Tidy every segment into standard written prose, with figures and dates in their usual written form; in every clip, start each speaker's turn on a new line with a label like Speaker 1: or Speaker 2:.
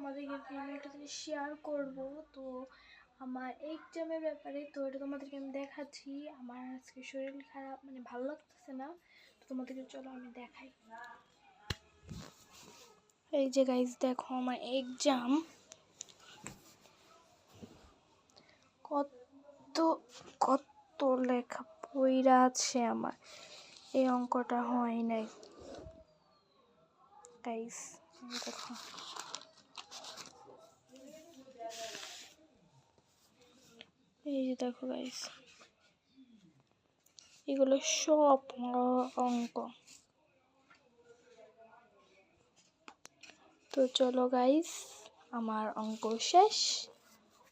Speaker 1: তোমাদেরকে আমি একটা জিনিস শেয়ার করব। তো আমার এক্সামের ব্যাপারে, তো এটা তোমাদেরকে আমি দেখাচ্ছি। আমার আজকে শরীর খারাপ, মানে ভালো লাগতেছে না, তো তোমাদেরকে চলো আমি দেখাই। এই যে গাইস দেখো আমার এক্সাম, কত কত লেখা পড়া আছে আমার, এই অঙ্কটা হয় নাই গাইস। দেখো এই যে দেখো গাইস, এগুলো সব অঙ্ক। তো চলো গাইস, আমার অঙ্ক শেষ,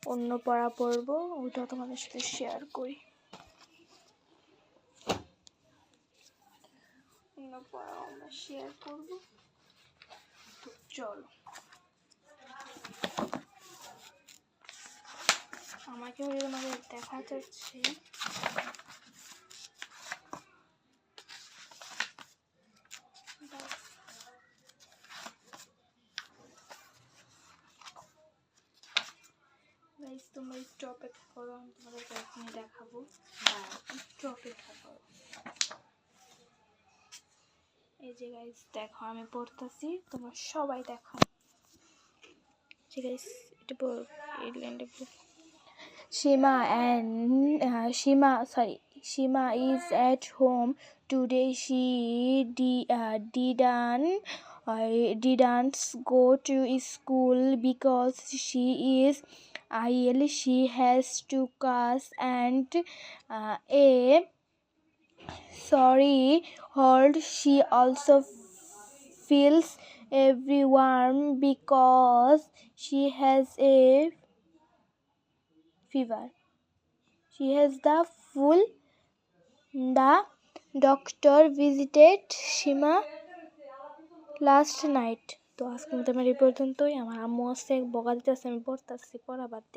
Speaker 1: অন্য পড়া পড়বো, ওইটাও তোমাদের সাথে শেয়ার করি। অন্য পড়াও আমরা শেয়ার করবো, তো চলো। আমাকে তোমাদের দেখা যাচ্ছে, গাইস তোমরা একটু অপেক্ষা করো, আমি তোমাদেরকে এখনই দেখাবো, একটু অপেক্ষা করো। এই যে গাইস দেখো আমি পড়তেছি, তোমরা সবাই দেখো। ঠিক আছে, এটা এই লাইনটা Shima is at home today. She didn't go to school because she is ill. She has to cast and a sorry hold. She also feels everyone because she has a fever. She has the doctor visited Shima last night. তো আজকে মতো আমার এই পর্যন্তই। আমার আম্মু আসছে, বকা দিতেছে, আমি পড়তেছি, পড়া বাদ।